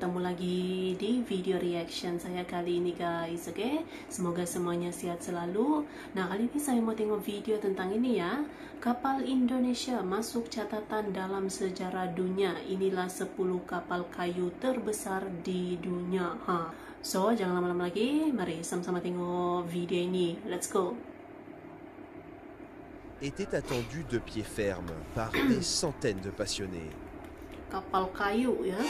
bertemu lagi di video reaction saya kali ini guys, oke? Semoga semuanya sehat selalu. Nah, kali ini saya mau tengok video tentang ini ya. Kapal Indonesia masuk catatan dalam sejarah dunia. Inilah 10 kapal kayu terbesar di dunia. So, jangan lama-lama lagi. Mari sama-sama tengok video ini. Let's go. Était attendu de pied ferme par des centaines de passionnés. Kapal kayu ya.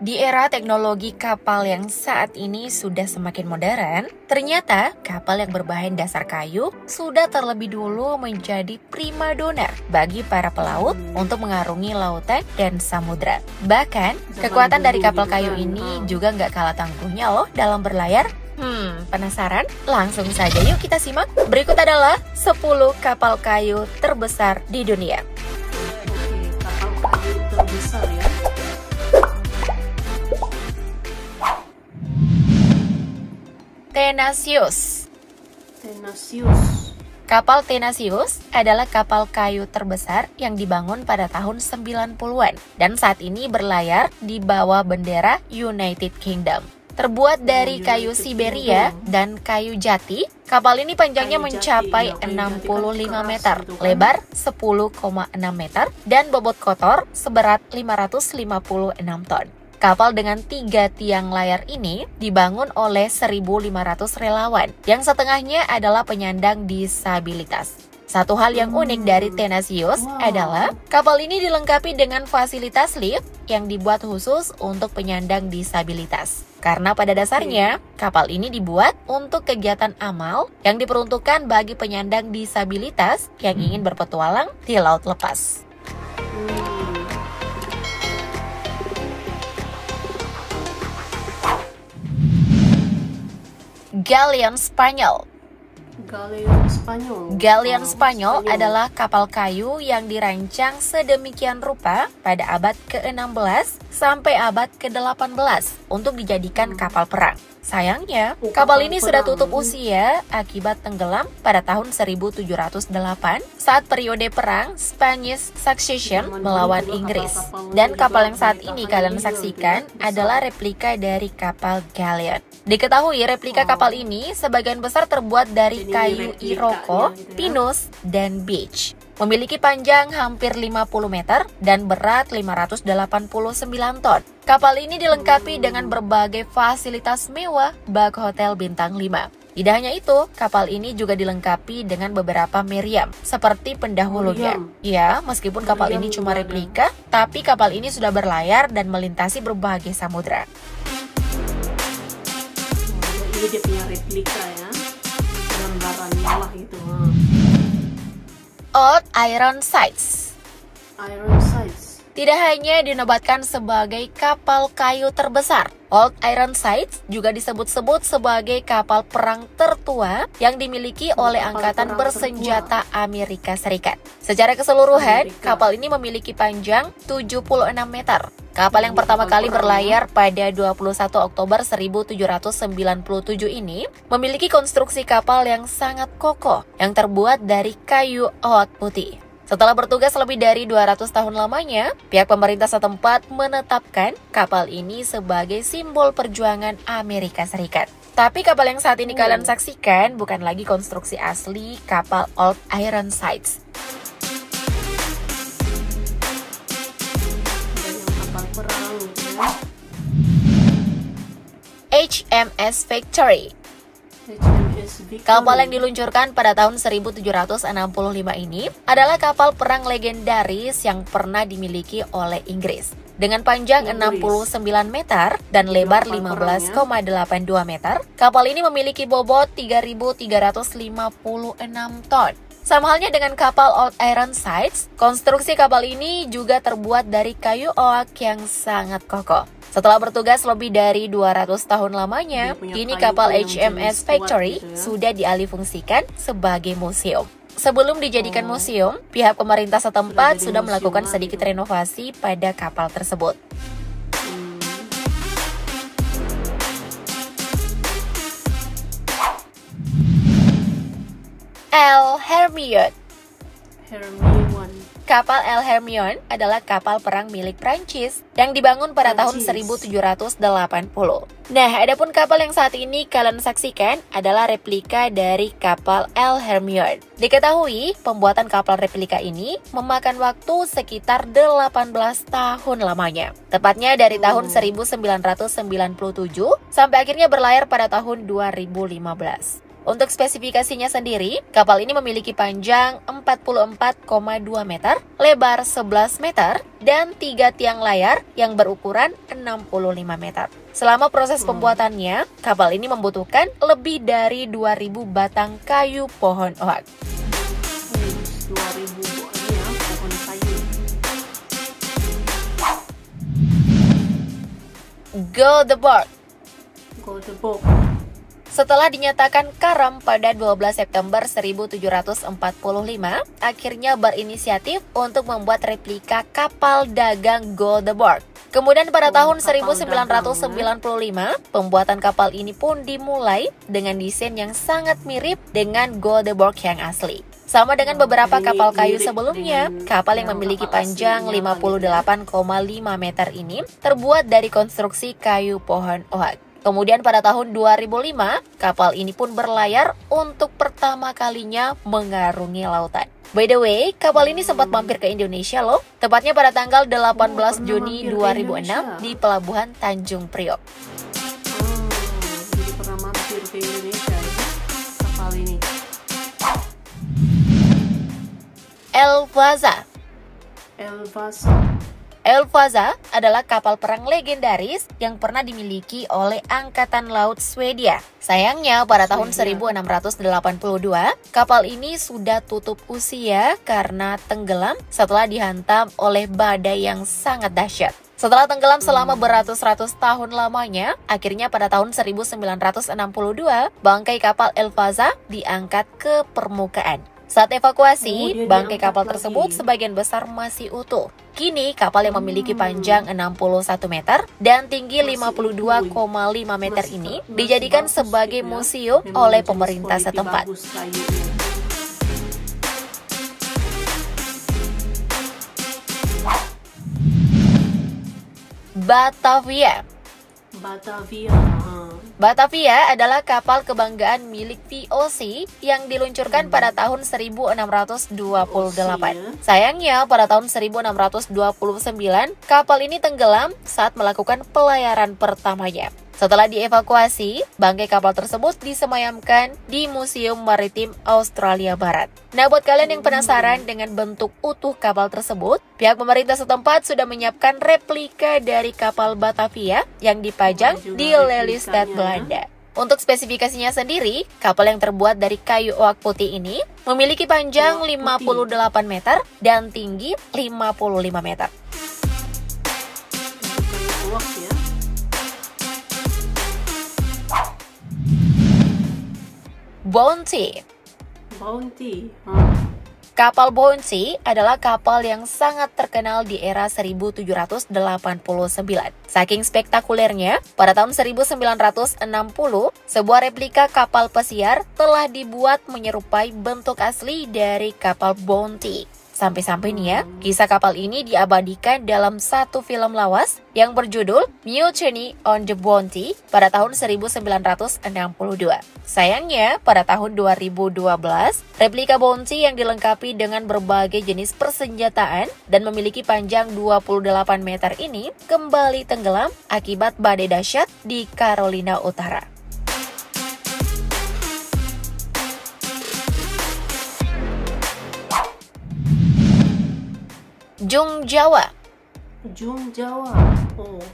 Di era teknologi kapal yang saat ini sudah semakin modern, ternyata kapal yang berbahan dasar kayu sudah terlebih dulu menjadi primadona bagi para pelaut untuk mengarungi lautan dan samudra. Bahkan, kekuatan dari kapal kayu ini juga nggak kalah tangguhnya loh dalam berlayar. Penasaran? Langsung saja yuk kita simak. Berikut adalah 10 kapal kayu terbesar di dunia. Oke, kapal kayu terbesar ya. Tenacious. Kapal Tenacious adalah kapal kayu terbesar yang dibangun pada tahun 90-an dan saat ini berlayar di bawah bendera United Kingdom. Terbuat dari kayu Siberia dan kayu jati, kapal ini panjangnya mencapai 65 meter, lebar 10,6 meter, dan bobot kotor seberat 556 ton. Kapal dengan 3 tiang layar ini dibangun oleh 1.500 relawan, yang setengahnya adalah penyandang disabilitas. Satu hal yang unik dari Tenacious adalah kapal ini dilengkapi dengan fasilitas lift yang dibuat khusus untuk penyandang disabilitas. Karena pada dasarnya, kapal ini dibuat untuk kegiatan amal yang diperuntukkan bagi penyandang disabilitas yang ingin berpetualang di laut lepas. Galion Spanyol. Galion Spanyol adalah kapal kayu yang dirancang sedemikian rupa pada abad ke-16 sampai abad ke-18 untuk dijadikan kapal perang. Sayangnya, kapal ini sudah tutup usia akibat tenggelam pada tahun 1708 saat periode perang Spanish Succession melawan Inggris. Dan kapal yang saat ini kalian saksikan adalah replika dari kapal Galion. Diketahui replika kapal ini sebagian besar terbuat dari kayu Iroko, pinus, dan beech. Memiliki panjang hampir 50 meter dan berat 589 ton. Kapal ini dilengkapi dengan berbagai fasilitas mewah bak hotel bintang 5. Tidak hanya itu, kapal ini juga dilengkapi dengan beberapa meriam seperti pendahulunya. Ya, meskipun kapal ini cuma replika, tapi kapal ini sudah berlayar dan melintasi berbagai samudra. Ini dia punya replika ya, gambarannya lah gitu. Old Ironsides. Tidak hanya dinobatkan sebagai kapal kayu terbesar, Old Ironsides juga disebut-sebut sebagai kapal perang tertua yang dimiliki oleh Angkatan Bersenjata Amerika Serikat. Secara keseluruhan, kapal ini memiliki panjang 76 meter. Kapal yang pertama kali berlayar pada 21 Oktober 1797 ini memiliki konstruksi kapal yang sangat kokoh yang terbuat dari kayu oak putih. Setelah bertugas lebih dari 200 tahun lamanya, pihak pemerintah setempat menetapkan kapal ini sebagai simbol perjuangan Amerika Serikat. Tapi kapal yang saat ini kalian saksikan bukan lagi konstruksi asli kapal Old Ironsides. HMS Victory. Kapal yang diluncurkan pada tahun 1765 ini adalah kapal perang legendaris yang pernah dimiliki oleh Inggris. Dengan panjang 69 meter dan lebar 15,82 meter, kapal ini memiliki bobot 3.356 ton. Sama halnya dengan kapal Old Ironsides, konstruksi kapal ini juga terbuat dari kayu oak yang sangat kokoh. Setelah bertugas lebih dari 200 tahun lamanya, kini kapal HMS Victory sudah dialihfungsikan sebagai museum. Sebelum dijadikan museum, pihak pemerintah setempat sudah melakukan sedikit renovasi pada kapal tersebut. El Hermione. Hermione. Kapal El Hermione adalah kapal perang milik Prancis yang dibangun pada tahun 1780. Nah, adapun kapal yang saat ini kalian saksikan adalah replika dari kapal El Hermione. Diketahui, pembuatan kapal replika ini memakan waktu sekitar 18 tahun lamanya. Tepatnya dari tahun 1997 sampai akhirnya berlayar pada tahun 2015. Untuk spesifikasinya sendiri, kapal ini memiliki panjang 44,2 meter, lebar 11 meter, dan 3 tiang layar yang berukuran 65 meter. Selama proses pembuatannya, kapal ini membutuhkan lebih dari 2.000 batang kayu pohon oak. 2.000 ya, pohon kayu. Go the Board. Go the boat. Setelah dinyatakan karam pada 12 September 1745, akhirnya berinisiatif untuk membuat replika kapal dagang Goldeborg. Kemudian pada tahun 1995, pembuatan kapal ini pun dimulai dengan desain yang sangat mirip dengan Goldeborg yang asli. Sama dengan beberapa kapal kayu sebelumnya, kapal yang memiliki panjang 58,5 meter ini terbuat dari konstruksi kayu pohon oak. Kemudian pada tahun 2005, kapal ini pun berlayar untuk pertama kalinya mengarungi lautan. By the way, kapal ini sempat mampir ke Indonesia loh, tepatnya pada tanggal 18 Juni 2006 di Pelabuhan Tanjung Priok. Jadi pernah mampir ke Indonesia ya, kapal ini. Elvasa. Elvasa. Elvasa adalah kapal perang legendaris yang pernah dimiliki oleh Angkatan Laut Swedia. Sayangnya pada tahun 1682, kapal ini sudah tutup usia karena tenggelam setelah dihantam oleh badai yang sangat dahsyat. Setelah tenggelam selama beratus-ratus tahun lamanya, akhirnya pada tahun 1962, bangkai kapal Elvasa diangkat ke permukaan. Saat evakuasi, bangkai kapal tersebut sebagian besar masih utuh. Kini, kapal yang memiliki panjang 61 meter dan tinggi 52,5 meter ini dijadikan sebagai museum oleh pemerintah setempat. Batavia. Batavia adalah kapal kebanggaan milik VOC yang diluncurkan pada tahun 1628. Sayangnya, pada tahun 1629, kapal ini tenggelam saat melakukan pelayaran pertamanya. Setelah dievakuasi, bangkai kapal tersebut disemayamkan di Museum Maritim Australia Barat. Nah, buat kalian yang penasaran dengan bentuk utuh kapal tersebut, pihak pemerintah setempat sudah menyiapkan replika dari kapal Batavia yang dipajang di Lelystad, Belanda. Untuk spesifikasinya sendiri, kapal yang terbuat dari kayu oak putih ini memiliki panjang 58 meter dan tinggi 55 meter. Bounty. Kapal Bounty adalah kapal yang sangat terkenal di era 1789. Saking spektakulernya, pada tahun 1960, sebuah replika kapal pesiar telah dibuat menyerupai bentuk asli dari kapal Bounty. Sampai-sampai nih ya, kisah kapal ini diabadikan dalam satu film lawas yang berjudul Mutiny on the Bounty pada tahun 1962. Sayangnya, pada tahun 2012, replika Bounty yang dilengkapi dengan berbagai jenis persenjataan dan memiliki panjang 28 meter ini kembali tenggelam akibat badai dahsyat di Carolina Utara. Jung Jawa.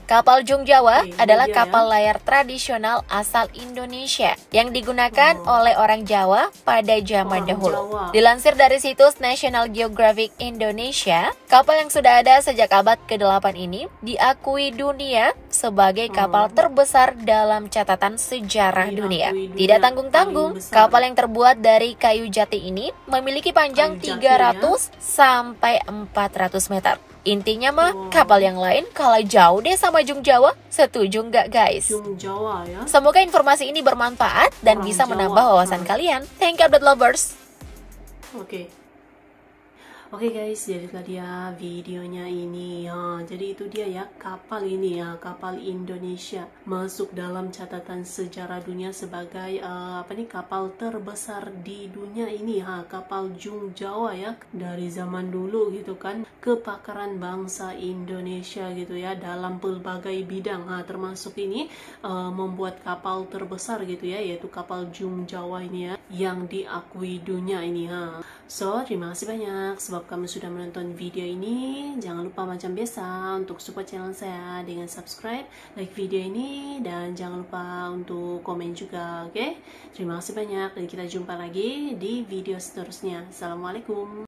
Kapal Jung Jawa adalah kapal layar tradisional asal Indonesia yang digunakan oleh orang Jawa pada zaman dahulu. Dilansir dari situs National Geographic Indonesia, kapal yang sudah ada sejak abad ke-8 ini diakui dunia sebagai kapal terbesar dalam catatan sejarah dunia. Tidak tanggung-tanggung, kapal yang terbuat dari kayu jati ini memiliki panjang 300 sampai 400 meter. Intinya mah, kapal yang lain kalah jauh deh sama Jung Jawa. Setuju nggak guys? Jung Jawa ya. Semoga informasi ini bermanfaat dan bisa menambah wawasan kalian. Thank you update lovers. Oke. Oke guys, jadi tadi ya videonya ini ya. Jadi itu dia ya, kapal ini ya, kapal Indonesia masuk dalam catatan sejarah dunia sebagai kapal terbesar di dunia ini ya, kapal Jung Jawa ya, dari zaman dulu gitu kan, kepakaran bangsa Indonesia gitu ya dalam pelbagai bidang termasuk ini membuat kapal terbesar gitu ya, yaitu kapal Jung Jawa ini ya, yang diakui dunia ini ya. So, terima kasih banyak sebab kamu sudah menonton video ini. Jangan lupa macam biasa untuk support channel saya dengan subscribe, like video ini, dan jangan lupa untuk komen juga, oke? Terima kasih banyak dan kita jumpa lagi di video seterusnya. Assalamualaikum.